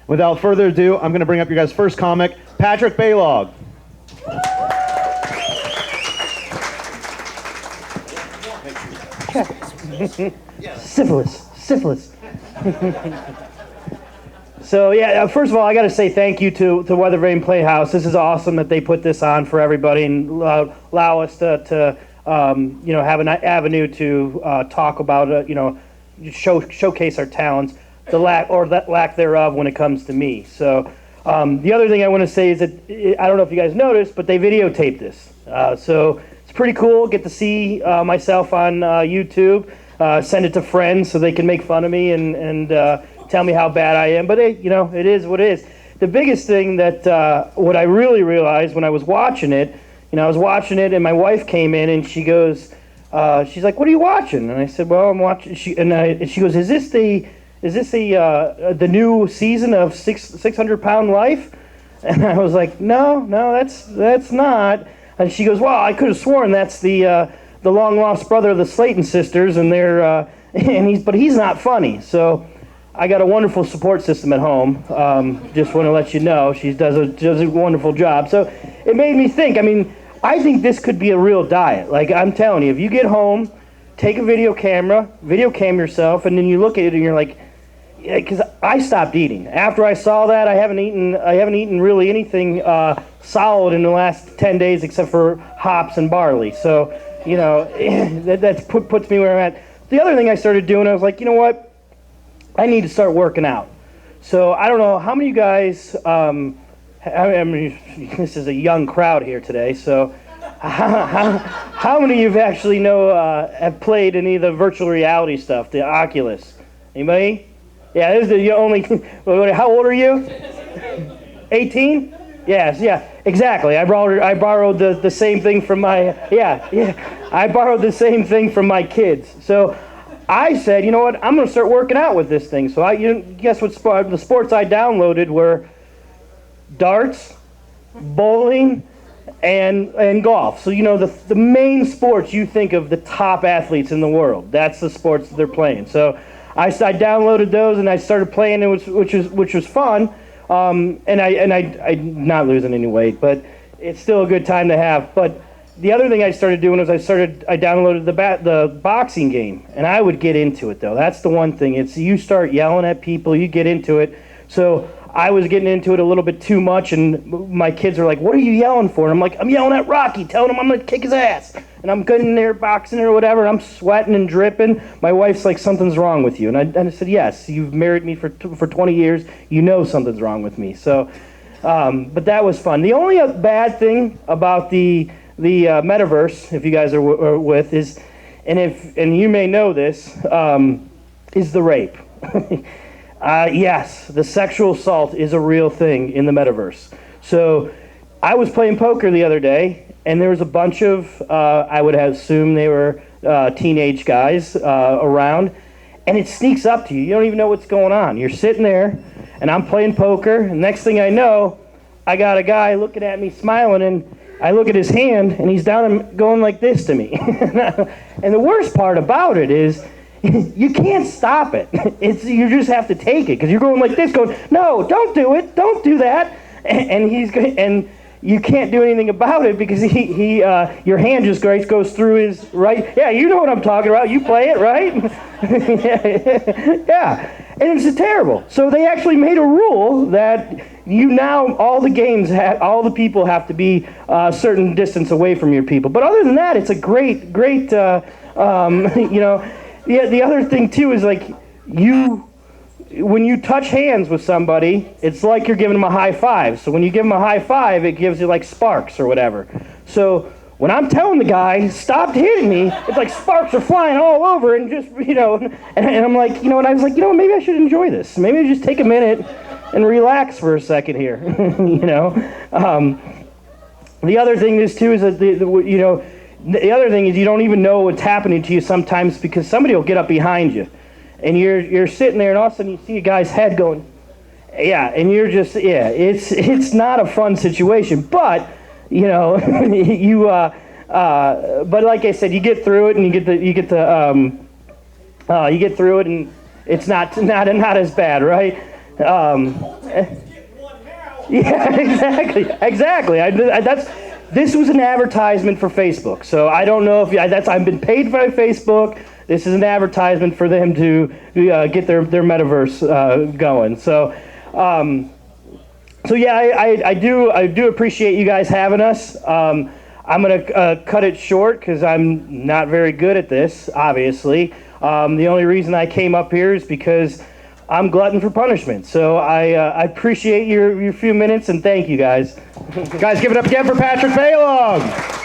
Without further ado, I'm going to bring up your guys' first comic, Patrick Balog. Syphilis. So yeah, first of all, I got to say thank you to Weathervane Playhouse. This is awesome that they put this on for everybody and allow us to have an avenue to talk about showcase our talents, the lack thereof when it comes to me. So the other thing I want to say is that I don't know if you guys noticed, but they videotaped this. So it's pretty cool. Get to see myself on YouTube. Send it to friends so they can make fun of me and tell me how bad I am. But hey, it is what it is. The biggest thing that what I really realized when I was watching it, I was watching it and my wife came in and she goes, she's like, "What are you watching?" And I said, "Well, I'm watching." She goes, "Is this the new season of 600-Pound Life?" And I was like, "No, that's not." And she goes, "Well, I could have sworn that's the long lost brother of the Slayton sisters, and but he's not funny." So I got a wonderful support system at home. Just want to let you know, she does a wonderful job. So it made me think. I think this could be a real diet. Like I'm telling you, if you get home, take a video cam yourself, and then you look at it and you're like, because I stopped eating after I saw that. I haven't eaten really anything solid in the last 10 days except for hops and barley. So that puts me where I'm at. The other thing I started doing, I was like, you know what? I need to start working out. So I don't know how many of you guys, this is a young crowd here today, so how many of you actually have played any of the virtual reality stuff, the Oculus? Anybody? Yeah, this is the only, how old are you? 18? Yes, yeah, exactly. I borrowed the same thing from my, I borrowed the same thing from my kids. So I said, you know what, I'm going to start working out with this thing. So guess what? The sports I downloaded were darts, bowling, and golf. So the main sports you think of the top athletes in the world. That's the sports that they're playing. So I downloaded those and I started playing, which was fun. And I'm not losing any weight, but it's still a good time to have. But the other thing I started doing was I downloaded the boxing game, and I would get into it though. That's the one thing. It's you start yelling at people, you get into it. So I was getting into it a little bit too much, and my kids are like, "What are you yelling for?" And I'm like, "I'm yelling at Rocky, telling him I'm gonna kick his ass." And I'm getting in there boxing or whatever. And I'm sweating and dripping. My wife's like, "Something's wrong with you." And I said, "Yes, you've married me for 20 years. You know something's wrong with me." So, but that was fun. The only bad thing about the metaverse, if you guys are with, is, and you may know this, is the rape. Yes, the sexual assault is a real thing in the metaverse. So I was playing poker the other day, and there was a bunch of, I would assume they were teenage guys around, and it sneaks up to you. You don't even know what's going on. You're sitting there, and I'm playing poker, and next thing I know, I got a guy looking at me smiling, and I look at his hand, and he's down and going like this to me. And the worst part about it is, you can't stop it. You just have to take it, because you're going like this, going, "No, don't do it, don't do that." And you can't do anything about it because your hand just goes through his right. Yeah, you know what I'm talking about. You play it, right? Yeah, and it's terrible. So they actually made a rule that all the people have to be a certain distance away from your people. But other than that, it's a great, Yeah, the other thing too is like when you touch hands with somebody, it's like you're giving them a high five. So when you give them a high five, it gives you like sparks or whatever. So when I'm telling the guy, "Stop hitting me," it's like sparks are flying all over, and just and I'm like, and I was like, maybe I should enjoy this. Maybe I just take a minute and relax for a second here. The other thing is too is that the other thing is you don't even know what's happening to you sometimes, because somebody will get up behind you, and you're sitting there, and all of a sudden you see a guy's head going, and you're just, it's not a fun situation, but but like I said, you get through it, and you get through it, and it's not as bad, right? Yeah, exactly. This was an advertisement for Facebook, so I don't know if I've been paid by Facebook. This is an advertisement for them to get their metaverse going. So, yeah, I do appreciate you guys having us. I'm gonna cut it short because I'm not very good at this, obviously. The only reason I came up here is because I'm glutton for punishment. So I appreciate your few minutes and thank you guys. Guys, give it up again for Patrick Balog.